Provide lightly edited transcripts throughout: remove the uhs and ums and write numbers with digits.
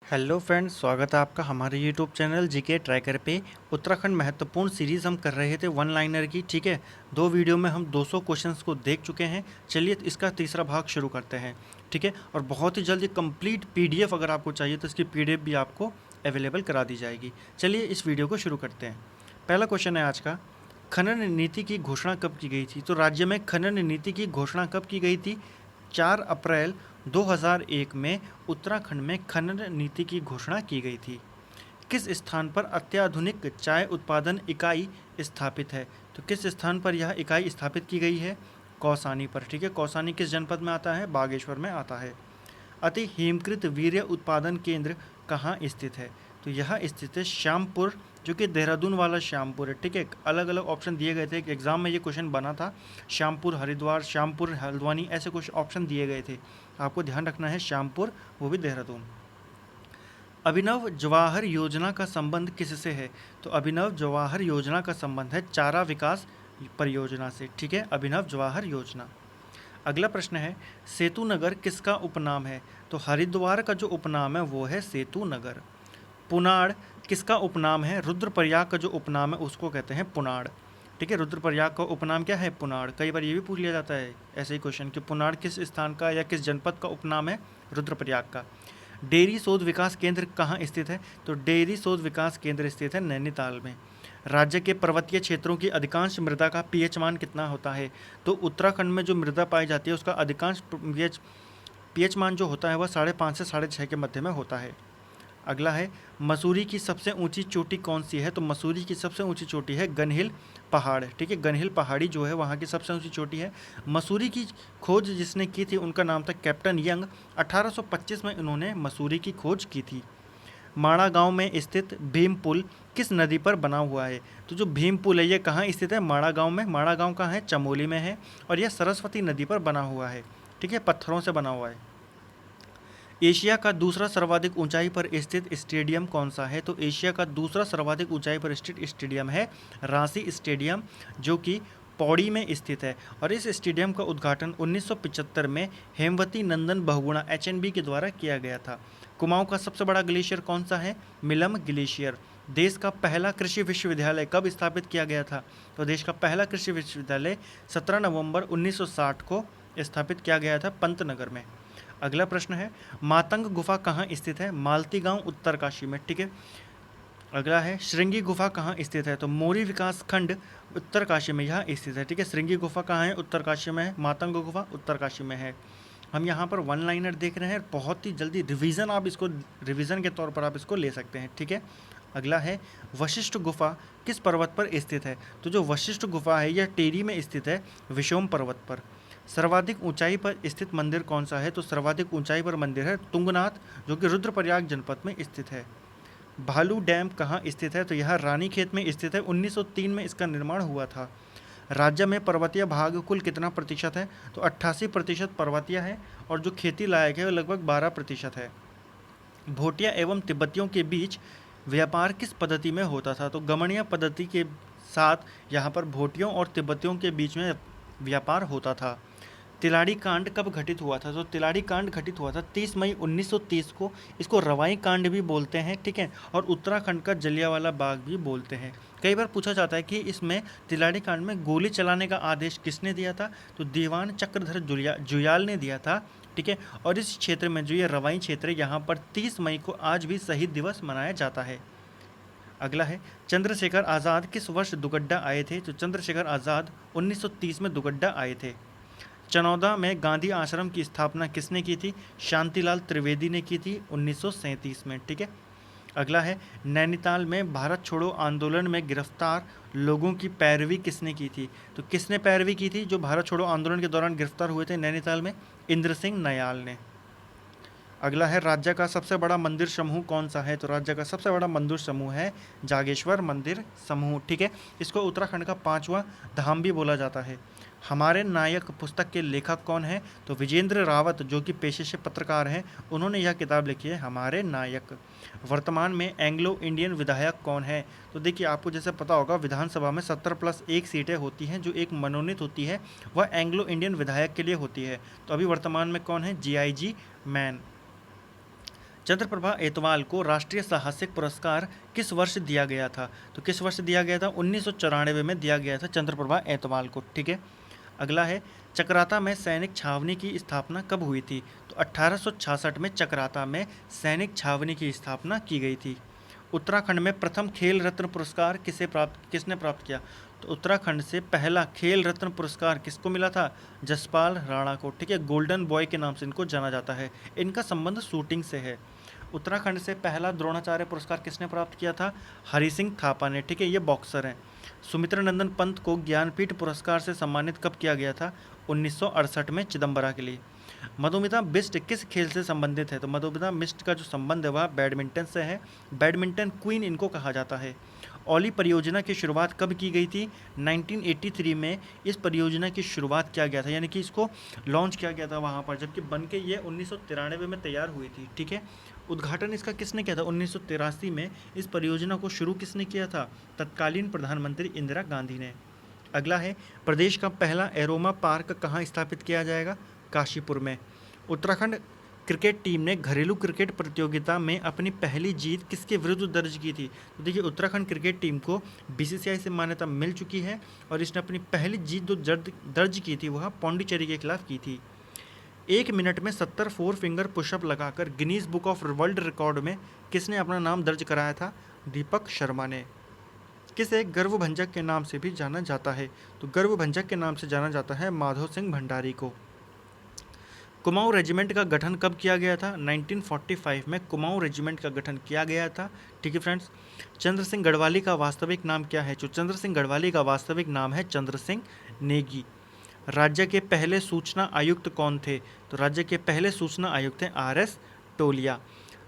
Hello friends, स्वागत है आपका हमारे यूट्यूब चैनल जीके ट्रैकर पे। उत्तराखंड महत्वपूर्ण सीरीज़ हम कर रहे थे वन लाइनर की। ठीक है, 2 वीडियो में हम 200 क्वेश्चंस को देख चुके हैं। चलिए इसका तीसरा भाग शुरू करते हैं। ठीक है, और बहुत ही जल्दी कंप्लीट पीडीएफ अगर आपको चाहिए तो इसकी पीडीएफ भी आपको अवेलेबल करा दी जाएगी। चलिए इस वीडियो को शुरू करते हैं। पहला क्वेश्चन है आज का, खनन नीति की घोषणा कब की गई थी? तो राज्य में खनन नीति की घोषणा कब की गई थी? 4 अप्रैल 2001 में उत्तराखंड में खनन नीति की घोषणा की गई थी। किस स्थान पर अत्याधुनिक चाय उत्पादन इकाई स्थापित है? तो किस स्थान पर यह इकाई स्थापित की गई है? कौसानी पर। ठीक है, कौसानी किस जनपद में आता है? बागेश्वर में आता है। अति हिमकृत वीर्य उत्पादन केंद्र कहाँ स्थित है? तो यह स्थित है श्यामपुर, जो कि देहरादून वाला श्यामपुर है। ठीक है, अलग अलग ऑप्शन दिए गए थे, एग्जाम में ये क्वेश्चन बना था। श्यामपुर हरिद्वार, श्यामपुर हल्द्वानी, ऐसे कुछ ऑप्शन दिए गए थे। आपको ध्यान रखना है श्यामपुर, वो भी देहरादून। अभिनव जवाहर योजना का संबंध किससे है? तो अभिनव जवाहर योजना का संबंध है चारा विकास परियोजना से। ठीक है, अभिनव जवाहर योजना। अगला प्रश्न है, सेतु नगर किसका उपनाम है? तो हरिद्वार का जो उपनाम है वो है सेतु नगर। पुनाड़ किसका उपनाम है? रुद्रप्रयाग का जो उपनाम है उसको कहते हैं पुनाड़। ठीक है, रुद्रप्रयाग का उपनाम क्या है? पुनाड़। कई बार ये भी पूछ लिया जाता है ऐसे ही क्वेश्चन कि पुनाड़ किस स्थान का या किस जनपद का उपनाम है? रुद्रप्रयाग का। डेयरी शोध विकास केंद्र कहाँ स्थित है? तो डेयरी शोध विकास केंद्र स्थित है नैनीताल में। राज्य के पर्वतीय क्षेत्रों की अधिकांश मृदा का पीएच मान कितना होता है? तो उत्तराखंड में जो मृदा पाई जाती है उसका अधिकांश पीएच मान जो होता है वह 5.5 से 6.5 के मध्य में होता है। अगला है, मसूरी की सबसे ऊंची चोटी कौन सी है? तो मसूरी की सबसे ऊंची चोटी है गनहिल पहाड़। ठीक है, गनहिल पहाड़ी जो है वहाँ की सबसे ऊंची चोटी है। मसूरी की खोज जिसने की थी उनका नाम था कैप्टन यंग। 1825 में इन्होंने मसूरी की खोज की थी। माणा गांव में स्थित भीम पुल किस नदी पर बना हुआ है? तो जो भीम पुल है ये कहाँ स्थित है? माणा गांव में। माणा गांव कहाँ है? चमोली में है, और यह सरस्वती नदी पर बना हुआ है। ठीक है, पत्थरों से बना हुआ है। एशिया का दूसरा सर्वाधिक ऊंचाई पर स्थित स्टेडियम कौन सा है? तो एशिया का दूसरा सर्वाधिक ऊंचाई पर स्थित स्टेडियम है रांसी स्टेडियम, जो कि पौड़ी में स्थित है। और इस स्टेडियम का उद्घाटन 1975 में हेमवती नंदन बहुगुणा एचएनबी के द्वारा किया गया था। कुमाऊं का सबसे बड़ा ग्लेशियर कौन सा है? मिलम ग्लेशियर। देश का पहला कृषि विश्वविद्यालय कब स्थापित किया गया था? तो देश का पहला कृषि विश्वविद्यालय 17 नवंबर 1960 को स्थापित किया गया था पंतनगर में। अगला प्रश्न है, मातंग गुफा कहाँ स्थित है? मालती गांव उत्तरकाशी में। ठीक है, अगला है, श्रृंगी गुफा कहाँ स्थित है? तो मोरी विकास खंड उत्तरकाशी में यह स्थित है। ठीक है, श्रृंगी गुफा कहाँ है? उत्तरकाशी में है। मातंग गुफा उत्तरकाशी में है। हम यहाँ पर वन लाइनर देख रहे हैं, बहुत ही जल्दी रिवीजन, आप इसको रिवीजन के तौर पर आप इसको ले सकते हैं। ठीक है, अगला है, वशिष्ठ गुफा किस पर्वत पर स्थित है? तो जो वशिष्ठ गुफा है यह टेरी में स्थित है, विशोम पर्वत पर। सर्वाधिक ऊंचाई पर स्थित मंदिर कौन सा है? तो सर्वाधिक ऊंचाई पर मंदिर है तुंगनाथ, जो कि रुद्रप्रयाग जनपद में स्थित है। भालू डैम कहाँ स्थित है? तो यह रानीखेत में स्थित है। 1903 में इसका निर्माण हुआ था। राज्य में पर्वतीय भाग कुल कितना प्रतिशत है? तो 88% पर्वतीय है, और जो खेती लायक है वो लगभग 12% है। भोटिया एवं तिब्बतियों के बीच व्यापार किस पद्धति में होता था? तो गमणीय पद्धति के साथ यहाँ पर भोटियों और तिब्बतियों के बीच में व्यापार होता था। तिलाड़ी कांड कब घटित हुआ था? तो तिलाड़ी कांड घटित हुआ था 30 मई 1930 को। इसको रवाई कांड भी बोलते हैं। ठीक है, और उत्तराखंड का जलियांवाला बाग भी बोलते हैं। कई बार पूछा जाता है कि इसमें तिलाड़ी कांड में गोली चलाने का आदेश किसने दिया था? तो दीवान चक्रधर जुयाल ने दिया था। ठीक है, और इस क्षेत्र में जो ये रवाई क्षेत्र है यहाँ पर 30 मई को आज भी शहीद दिवस मनाया जाता है। अगला है, चंद्रशेखर आज़ाद किस वर्ष दुगड्डा आए थे? तो चंद्रशेखर आज़ाद 1930 में दुगड्डा आए थे। चनौदा में गांधी आश्रम की स्थापना किसने की थी? शांतिलाल त्रिवेदी ने की थी 1937 में। ठीक है, अगला है, नैनीताल में भारत छोड़ो आंदोलन में गिरफ्तार लोगों की पैरवी किसने की थी? तो किसने पैरवी की थी जो भारत छोड़ो आंदोलन के दौरान गिरफ्तार हुए थे नैनीताल में? इंद्र सिंह नयाल ने। अगला है, राज्य का सबसे बड़ा मंदिर समूह कौन सा है? तो राज्य का सबसे बड़ा मंदिर समूह है जागेश्वर मंदिर समूह। ठीक है, इसको उत्तराखंड का 5वां धाम भी बोला जाता है। हमारे नायक पुस्तक के लेखक कौन है? तो विजेंद्र रावत, जो कि पेशे से पत्रकार हैं, उन्होंने यह किताब लिखी है हमारे नायक। वर्तमान में एंग्लो इंडियन विधायक कौन है? तो देखिए, आपको जैसे पता होगा विधानसभा में 70+1 सीटें होती हैं, जो एक मनोनीत होती है वह एंग्लो इंडियन विधायक के लिए होती है। तो अभी वर्तमान में कौन है? GIG man. चंद्रप्रभा एतवाल को राष्ट्रीय साहसिक पुरस्कार किस वर्ष दिया गया था? तो किस वर्ष दिया गया था? 1994 में दिया गया था चंद्रप्रभा एतवाल को। ठीक है, अगला है चकराता में सैनिक छावनी की स्थापना कब हुई थी? तो 1866 में चकराता में सैनिक छावनी की स्थापना की गई थी। उत्तराखंड में प्रथम खेल रत्न पुरस्कार किसने प्राप्त किया? तो उत्तराखंड से पहला खेल रत्न पुरस्कार किसको मिला था? जसपाल राणा को। ठीक है, गोल्डन बॉय के नाम से इनको जाना जाता है। इनका संबंध शूटिंग से है। उत्तराखंड से पहला द्रोणाचार्य पुरस्कार किसने प्राप्त किया था? हरि सिंह थापा ने। ठीक है, ये बॉक्सर हैं। सुमित्रा नंदन पंत को ज्ञानपीठ पुरस्कार से सम्मानित कब किया गया था? 1968 में चिदम्बरा के लिए। मधुमिता बिष्ट किस खेल से संबंधित है? तो मधुमिता बिष्ट का जो संबंध है वह बैडमिंटन से है। बैडमिंटन क्वीन इनको कहा जाता है। ओली परियोजना की शुरुआत कब की गई थी? 1983 में इस परियोजना की शुरुआत किया गया था, यानी कि इसको लॉन्च किया गया था वहाँ पर, जबकि बन के ये 1993 में तैयार हुई थी। ठीक है, उद्घाटन इसका किसने किया था? 1983 में इस परियोजना को शुरू किसने किया था? तत्कालीन प्रधानमंत्री इंदिरा गांधी ने। अगला है प्रदेश का पहला एरोमा पार्क कहाँ स्थापित किया जाएगा? काशीपुर में। उत्तराखंड क्रिकेट टीम ने घरेलू क्रिकेट प्रतियोगिता में अपनी पहली जीत किसके विरुद्ध दर्ज की थी? तो देखिए, उत्तराखंड क्रिकेट टीम को बीसीसीआई से मान्यता मिल चुकी है और इसने अपनी पहली जीत जो दर्ज की थी वह पौंडीचेरी के खिलाफ की थी। 1 मिनट में 70 फोर फिंगर पुशअप लगाकर Guinness book of world record में किसने अपना नाम दर्ज कराया था? दीपक शर्मा ने। किसे गर्वभंजक के नाम से भी जाना जाता है? तो गर्वभंजक के नाम से जाना जाता है माधव सिंह भंडारी को। कुमाऊं रेजिमेंट का गठन कब किया गया था? 1945 में कुमाऊं रेजिमेंट का गठन किया गया था। ठीक है फ्रेंड्स, चंद्र सिंह गढ़वाली का वास्तविक नाम क्या है? जो चंद्र सिंह गढ़वाली का वास्तविक नाम है चंद्र सिंह नेगी। राज्य के पहले सूचना आयुक्त कौन थे? तो राज्य के पहले सूचना आयुक्त हैं RS टोलिया।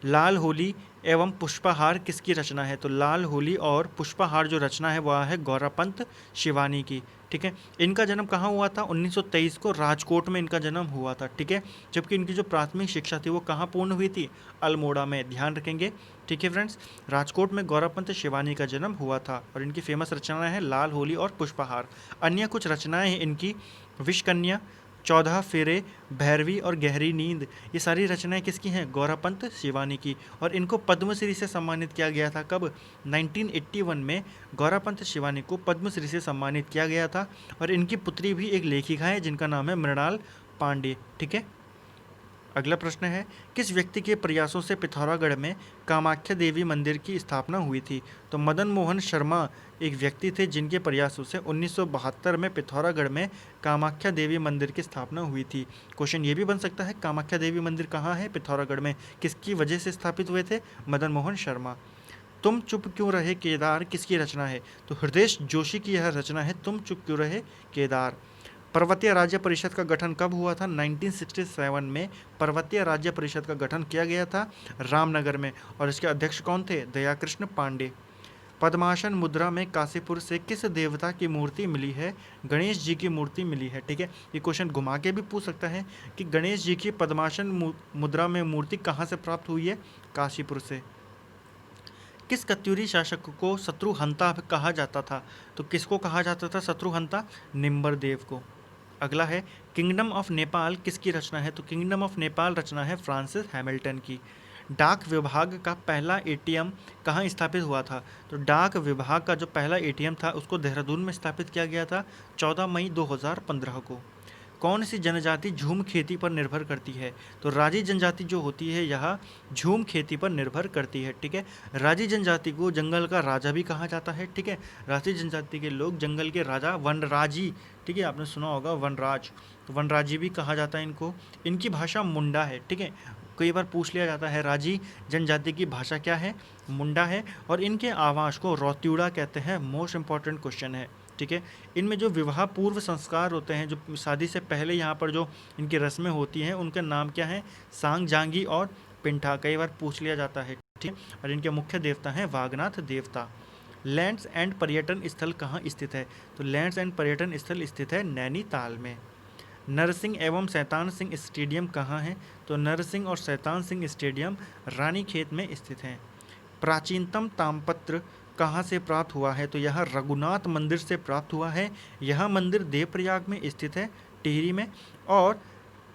लाल होली एवं पुष्पहार किसकी रचना है? तो लाल होली और पुष्पहार जो रचना है वह है गौरापंत शिवानी की। ठीक है, इनका जन्म कहाँ हुआ था? 1923 को राजकोट में इनका जन्म हुआ था। ठीक है, जबकि इनकी जो प्राथमिक शिक्षा थी वो कहाँ पूर्ण हुई थी? अल्मोड़ा में, ध्यान रखेंगे। ठीक है फ्रेंड्स, राजकोट में गौरापंत शिवानी का जन्म हुआ था और इनकी फेमस रचनाएं हैं लाल होली और पुष्पहार। अन्य कुछ रचनाएं हैं इनकी विषकन्या, 14 फेरे, भैरवी और गहरी नींद। ये सारी रचनाएं किसकी हैं? गौरापंत शिवानी की। और इनको पद्मश्री से सम्मानित किया गया था कब? 1981 में गौरापंत शिवानी को पद्मश्री से सम्मानित किया गया था। और इनकी पुत्री भी एक लेखिका है जिनका नाम है मृणाल पांडे। ठीक है, अगला प्रश्न है किस व्यक्ति के प्रयासों से पिथौरागढ़ में कामाख्या देवी मंदिर की स्थापना हुई थी? तो मदन मोहन शर्मा एक व्यक्ति थे जिनके प्रयासों से 1972 में पिथौरागढ़ में कामाख्या देवी मंदिर की स्थापना हुई थी। क्वेश्चन ये भी बन सकता है कामाख्या देवी मंदिर कहाँ है? पिथौरागढ़ में। किसकी वजह से स्थापित हुए थे? मदन मोहन शर्मा। तुम चुप क्यों रहे केदार किसकी रचना है? तो हृदय जोशी की यह रचना है तुम चुप क्यों रहे केदार। पर्वतीय राज्य परिषद का गठन कब हुआ था? 1967 में पर्वतीय राज्य परिषद का गठन किया गया था रामनगर में और इसके अध्यक्ष कौन थे? दयाकृष्ण पांडे। पद्मासन मुद्रा में काशीपुर से किस देवता की मूर्ति मिली है? गणेश जी की मूर्ति मिली है। ठीक है, ये क्वेश्चन घुमा के भी पूछ सकता है कि गणेश जी की पद्मासन मुद्रा में मूर्ति कहाँ से प्राप्त हुई है? काशीपुर से। किस कत्यूरी शासक को शत्रुहंता कहा जाता था? तो किसको कहा जाता था शत्रुहंता? निम्बरदेव को। अगला है किंगडम ऑफ नेपाल किसकी रचना है? तो किंगडम ऑफ नेपाल रचना है फ्रांसिस हैमिल्टन की। डाक विभाग का पहला एटीएम कहाँ स्थापित हुआ था? तो डाक विभाग का जो पहला एटीएम था उसको देहरादून में स्थापित किया गया था 14 मई 2015 को। कौन सी जनजाति झूम खेती पर निर्भर करती है? तो राजी जनजाति जो होती है यह झूम खेती पर निर्भर करती है। ठीक है, राजी जनजाति को जंगल का राजा भी कहा जाता है। ठीक है, राजी जनजाति के लोग जंगल के राजा वनराजी, ठीक है, आपने सुना होगा वनराज, तो वनराजी भी कहा जाता है इनको। इनकी भाषा मुंडा है। ठीक है, कई बार पूछ लिया जाता है राजी जनजाति की भाषा क्या है? मुंडा है। और इनके आवास को रौत्यूड़ा कहते हैं। मोस्ट इंपॉर्टेंट क्वेश्चन है। ठीक है, इनमें जो विवाह पूर्व संस्कार होते हैं, जो शादी से पहले यहाँ पर जो इनकी रस्में होती हैं उनके नाम क्या हैं? सांग, जांगी और पिंठा। कई बार पूछ लिया जाता है। ठीक, और इनके मुख्य देवता हैं वागनाथ देवता। लैंड्स एंड पर्यटन स्थल कहाँ स्थित है? तो लैंड्स एंड पर्यटन स्थल स्थित है नैनीताल में। नरसिंह एवं शैतान सिंह स्टेडियम कहाँ है? तो नरसिंह और शैतान सिंह स्टेडियम रानीखेत में स्थित हैं। प्राचीनतम ताम्रपत्र कहाँ से प्राप्त हुआ है? तो यह रघुनाथ मंदिर से प्राप्त हुआ है। यह मंदिर देवप्रयाग में स्थित है, टिहरी में। और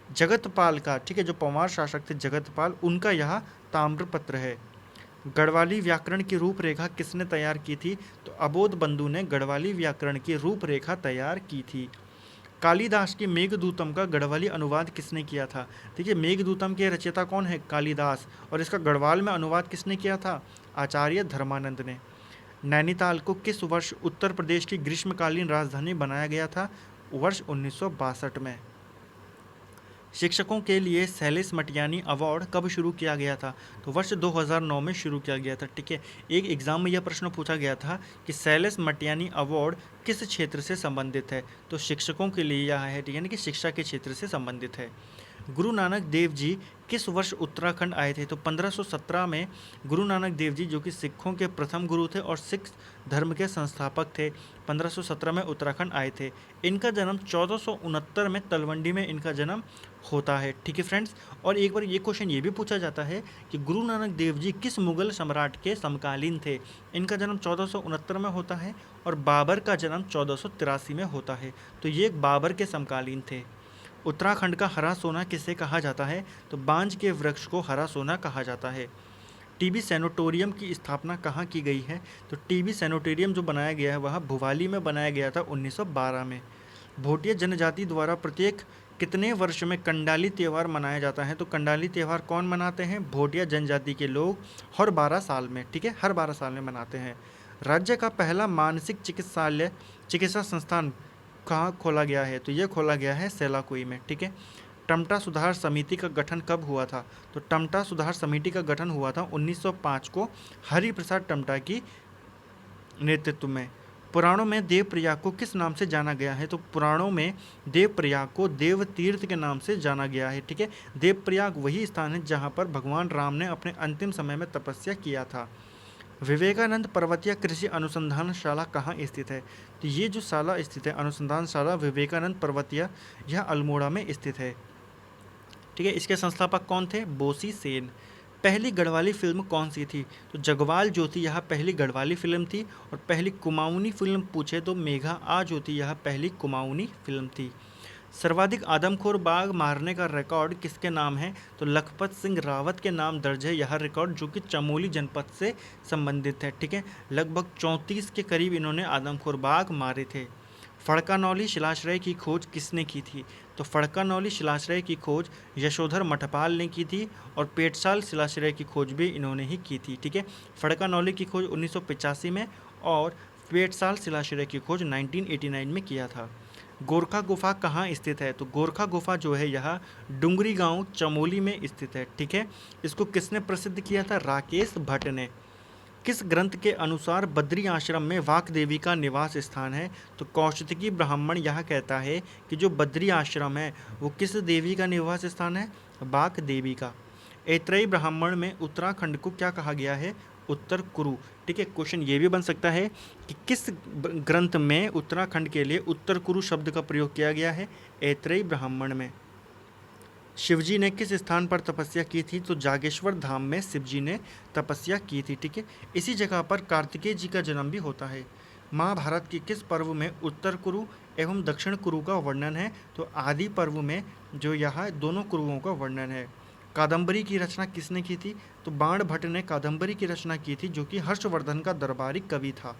जगतपाल का, ठीक है, जो पंवार शासक थे जगतपाल, उनका यह ताम्रपत्र है। गढ़वाली व्याकरण की रूपरेखा किसने तैयार की थी? तो अबोध बंधु ने गढ़वाली व्याकरण की रूपरेखा तैयार की थी। कालिदास की मेघदूतम का गढ़वाली अनुवाद किसने किया था? देखिए, मेघदूतम के रचयिता कौन है? कालिदास। और इसका गढ़वाल में अनुवाद किसने किया था? आचार्य धर्मानंद ने। नैनीताल को किस वर्ष उत्तर प्रदेश की ग्रीष्मकालीन राजधानी बनाया गया था? वर्ष 1962 में। शिक्षकों के लिए शैलेश मटियानी अवार्ड कब शुरू किया गया था? तो वर्ष 2009 में शुरू किया गया था। ठीक है, एक एग्जाम में यह प्रश्न पूछा गया था कि शैलेश मटियानी अवार्ड किस क्षेत्र से संबंधित है? तो शिक्षकों के लिए यह है, यानी कि शिक्षा के क्षेत्र से संबंधित है। गुरु नानक देव जी किस वर्ष उत्तराखंड आए थे? तो 1517 में गुरु नानक देव जी, जो कि सिखों के प्रथम गुरु थे और सिख धर्म के संस्थापक थे, 1517 में उत्तराखंड आए थे। इनका जन्म 1469 में तलवंडी में इनका जन्म होता है। ठीक है फ्रेंड्स, और एक बार ये क्वेश्चन ये भी पूछा जाता है कि गुरु नानक देव जी किस मुगल सम्राट के समकालीन थे? इनका जन्म 1469 में होता है और बाबर का जन्म 1483 में होता है। तो ये बाबर के समकालीन थे। उत्तराखंड का हरा सोना किसे कहा जाता है? तो बांज के वृक्ष को हरा सोना कहा जाता है। टीबी सैनिटोरियम की स्थापना कहाँ की गई है? तो टीबी सैनिटोरियम जो बनाया गया है वह भुवाली में बनाया गया था 1912 में। भोटिया जनजाति द्वारा प्रत्येक कितने वर्ष में कंडाली त्यौहार मनाया जाता है? तो कंडाली त्यौहार कौन मनाते हैं? भोटिया जनजाति के लोग हर 12 साल में। ठीक है, हर 12 साल में मनाते हैं। राज्य का पहला मानसिक चिकित्सा संस्थान कहाँ खोला गया है? तो ये खोला गया है सेलाकुई में। ठीक है, टमटा सुधार समिति का गठन कब हुआ था? तो टमटा सुधार समिति का गठन हुआ था 1905 को हरि प्रसाद टमटा की नेतृत्व में। पुराणों में देवप्रयाग को किस नाम से जाना गया है? तो पुराणों में देवप्रयाग को देव तीर्थ के नाम से जाना गया है। ठीक है, देवप्रयाग वही स्थान है जहाँ पर भगवान राम ने अपने अंतिम समय में तपस्या किया था। विवेकानंद पर्वतीय कृषि अनुसंधानशाला कहाँ स्थित है? तो ये जो शाला स्थित है, अनुसंधानशाला विवेकानंद पर्वतीय, यह अल्मोड़ा में स्थित है। ठीक है, इसके संस्थापक कौन थे? बोसी सेन। पहली गढ़वाली फिल्म कौन सी थी? तो जगवाल जो थी यह पहली गढ़वाली फिल्म थी। और पहली कुमाऊनी फिल्म पूछे तो मेघा आ जो थी यह पहली कुमाऊनी फिल्म थी। सर्वाधिक आदमखोर बाघ मारने का रिकॉर्ड किसके नाम है? तो लखपत सिंह रावत के नाम दर्ज है यह रिकॉर्ड, जो कि चमोली जनपद से संबंधित है। ठीक है, लगभग 34 के करीब इन्होंने आदमखोर बाघ मारे थे। फड़कानौली शिलाश्रय की खोज किसने की थी? तो फड़कानौली शिलाश्रय की खोज यशोधर मठपाल ने की थी और पेटसाल शिलाश्रय की खोज भी इन्होंने ही की थी। ठीक है, फड़कानौली की खोज 1985 में और पेटसाल शिलाश्रय की खोज 1989 में किया था। गोरखा गुफा कहाँ स्थित है? तो गोरखा गुफा जो है यह डुंगरी गांव चमोली में स्थित है। ठीक है, इसको किसने प्रसिद्ध किया था? राकेश भट्ट ने। किस ग्रंथ के अनुसार बद्री आश्रम में वाक देवी का निवास स्थान है? तो कौशिकी ब्राह्मण यह कहता है कि जो बद्री आश्रम है वो किस देवी का निवास स्थान है? वाक देवी का। ऐतरेय ब्राह्मण में उत्तराखंड को क्या कहा गया है? उत्तर कुरु। ठीक है, क्वेश्चन ये भी बन सकता है कि किस ग्रंथ में उत्तराखंड के लिए उत्तर कुरु शब्द का प्रयोग किया गया है? ऐतरेय ब्राह्मण में। शिवजी ने किस स्थान पर तपस्या की थी? तो जागेश्वर धाम में शिवजी ने तपस्या की थी। ठीक है, इसी जगह पर कार्तिकेय जी का जन्म भी होता है। महाभारत के किस पर्व में उत्तर कुरु एवं दक्षिण कुरु का वर्णन है? तो आदि पर्व में जो यह दोनों कुरुओं का वर्णन है। कादम्बरी की रचना किसने की थी? तो बाण भट्ट ने कादम्बरी की रचना की थी, जो कि हर्षवर्धन का दरबारी कवि था।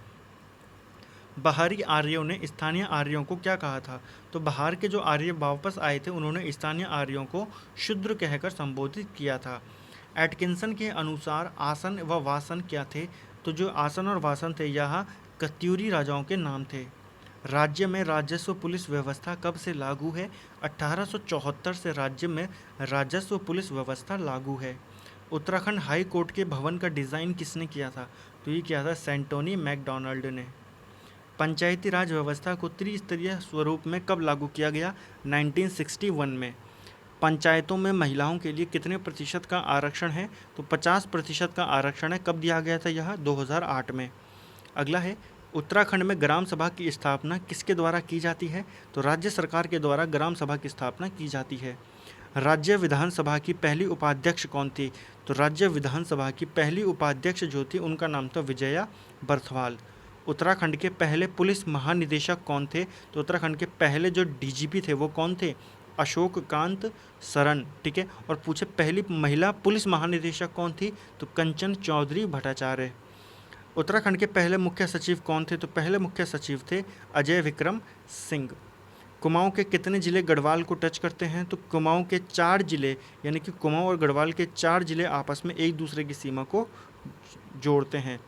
बाहरी आर्यों ने स्थानीय आर्यों को क्या कहा था? तो बाहर के जो आर्य वापस आए थे उन्होंने स्थानीय आर्यों को शूद्र कहकर संबोधित किया था। एटकिंसन के अनुसार आसन व वासन क्या थे? तो जो आसन और वासन थे यह कत्यूरी राजाओं के नाम थे। राज्य में राजस्व पुलिस व्यवस्था कब से लागू है? 1874 से राज्य में राजस्व पुलिस व्यवस्था लागू है। उत्तराखंड हाई कोर्ट के भवन का डिज़ाइन किसने किया था? तो ये किया था सेंटोनी मैकडोनाल्ड ने। पंचायती राज व्यवस्था को त्रिस्तरीय स्वरूप में कब लागू किया गया? 1961 में। पंचायतों में महिलाओं के लिए कितने प्रतिशत का आरक्षण है? तो 50% का आरक्षण है। कब दिया गया था यह? 2008 में। अगला है, उत्तराखंड में ग्राम सभा की स्थापना किसके द्वारा की जाती है? तो राज्य सरकार के द्वारा ग्राम सभा की स्थापना की जाती है। राज्य विधानसभा की पहली उपाध्यक्ष कौन थी? तो राज्य विधानसभा की पहली उपाध्यक्ष जो थी उनका नाम था विजया बर्थवाल। उत्तराखंड के पहले पुलिस महानिदेशक कौन थे? तो उत्तराखंड के पहले जो डीजीपी थे वो कौन थे? अशोक कांत सरन, ठीक है। और पूछे पहली महिला पुलिस महानिदेशक कौन थी, तो कंचन चौधरी भट्टाचार्य। उत्तराखंड के पहले मुख्य सचिव कौन थे, तो पहले मुख्य सचिव थे अजय विक्रम सिंह। कुमाऊं के कितने जिले गढ़वाल को टच करते हैं, तो कुमाऊं के 4 जिले, यानी कि कुमाऊं और गढ़वाल के 4 जिले आपस में एक दूसरे की सीमा को जोड़ते हैं।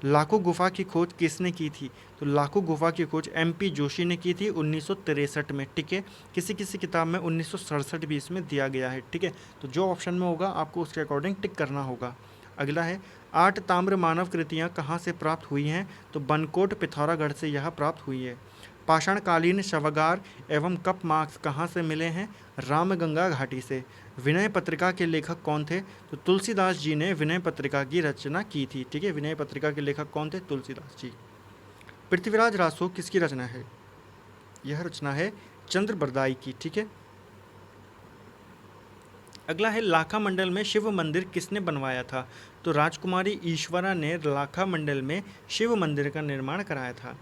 लाखों गुफा की खोज किसने की थी, तो लाखों गुफा की खोज MP जोशी ने की थी 1963 में, ठीक है। किसी किसी किताब में 1967 भी इसमें दिया गया है, ठीक है। तो जो ऑप्शन में होगा आपको उसके अकॉर्डिंग टिक करना होगा। अगला है 8 ताम्र मानव कृतियाँ कहाँ से प्राप्त हुई हैं, तो बनकोट पिथौरागढ़ से यह प्राप्त हुई है। पाषाणकालीन शवगार एवं कप मार्क्स कहाँ से मिले हैं, रामगंगा घाटी से। विनय पत्रिका के लेखक कौन थे, तो तुलसीदास जी ने विनय पत्रिका की रचना की थी, ठीक है। विनय पत्रिका के लेखक कौन थे, तुलसीदास जी। पृथ्वीराज रासो किसकी रचना है, यह रचना है चंद्र बरदाई की, ठीक है। अगला है लाखा मंडल में शिव मंदिर किसने बनवाया था, तो राजकुमारी ईश्वरा ने लाखा मंडल में शिव मंदिर का निर्माण कराया था।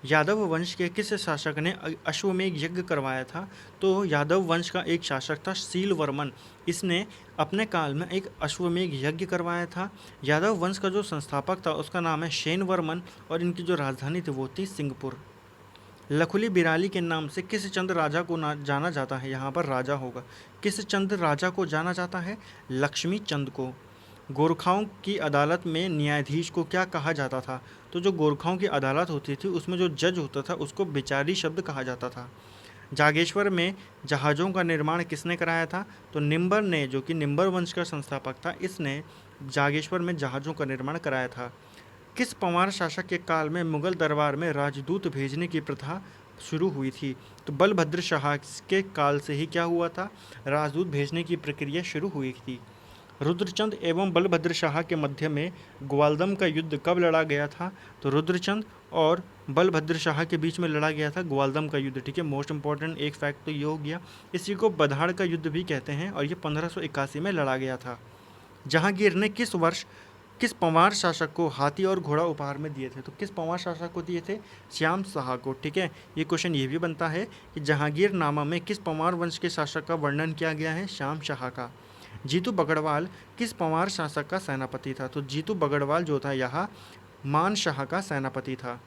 यादव वंश के किस शासक ने अश्वमेघ यज्ञ करवाया था, तो यादव वंश का एक शासक था शीलवर्मन, इसने अपने काल में एक अश्वमेघ यज्ञ करवाया था। यादव वंश का जो संस्थापक था उसका नाम है शेनवर्मन और इनकी जो राजधानी थी वो थी सिंहपुर। लखुली बिराली के नाम से किस चंद राजा को जाना जाता है, यहाँ पर राजा होगा। किस चंद राजा को जाना जाता है, लक्ष्मी चंद को। गोरखाओं की अदालत में न्यायाधीश को क्या कहा जाता था, तो जो गोरखाओं की अदालत होती थी उसमें जो जज होता था उसको बिचारी शब्द कहा जाता था। जागेश्वर में जहाज़ों का निर्माण किसने कराया था, तो निम्बर ने, जो कि निम्बर वंश का संस्थापक था, इसने जागेश्वर में जहाज़ों का निर्माण कराया था। किस पंवार शासक के काल में मुगल दरबार में राजदूत भेजने की प्रथा शुरू हुई थी, तो बलभद्र शाह के काल से ही क्या हुआ था, राजदूत भेजने की प्रक्रिया शुरू हुई थी। रुद्रचंद एवं बलभद्र शाह के मध्य में ग्वालदम का युद्ध कब लड़ा गया था, तो रुद्रचंद और बलभद्र शाह के बीच में लड़ा गया था ग्वालदम का युद्ध, ठीक है। मोस्ट इंपॉर्टेंट एक फैक्ट तो ये हो गया। इसी को बधाड़ का युद्ध भी कहते हैं और ये 1581 में लड़ा गया था। जहांगीर ने किस वर्ष किस पंवार शासक को हाथी और घोड़ा उपहार में दिए थे, तो किस पंवार शासक को दिए थे, श्याम शाह को, ठीक है। ये क्वेश्चन ये भी बनता है कि जहांगीर नामा में किस पंवार वंश के शासक का वर्णन किया गया है, श्याम शाह का। जीतू बगड़वाल किस पंवार शासक का सेनापति था, तो जीतू बगड़वाल जो था यहाँ मान शाह का सेनापति था।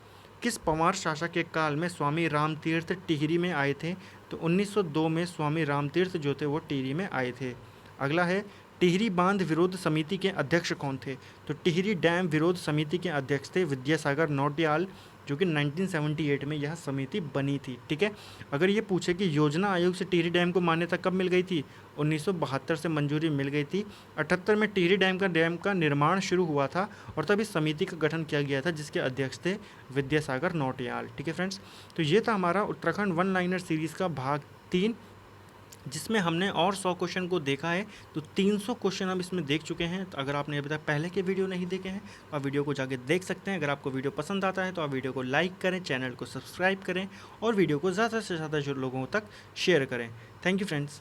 किस पंवार शासक के काल में स्वामी रामतीर्थ टिहरी में आए थे, तो 1902 में स्वामी रामतीर्थ जो थे वो टिहरी में आए थे। अगला है टिहरी बांध विरोध समिति के अध्यक्ष कौन थे, तो टिहरी डैम विरोध समिति के अध्यक्ष थे विद्यासागर नौटियाल, जो कि 1978 में यह समिति बनी थी, ठीक है। अगर ये पूछे कि योजना आयोग से टिहरी डैम को मान्यता कब मिल गई थी, 1972 से मंजूरी मिल गई थी। 78 में टिहरी डैम का निर्माण शुरू हुआ था और तब इस समिति का गठन किया गया था जिसके अध्यक्ष थे विद्यासागर नौटियाल, ठीक है फ्रेंड्स। तो ये था हमारा उत्तराखंड वन लाइनर सीरीज़ का भाग 3, जिसमें हमने और 100 क्वेश्चन को देखा है। तो 300 क्वेश्चन हम इसमें देख चुके हैं। तो अगर आपने अभी तक पहले के वीडियो नहीं देखे हैं तो आप वीडियो को जाके देख सकते हैं। अगर आपको वीडियो पसंद आता है तो आप वीडियो को लाइक करें, चैनल को सब्सक्राइब करें और वीडियो को ज़्यादा से ज़्यादा लोगों तक शेयर करें। Thank you friends.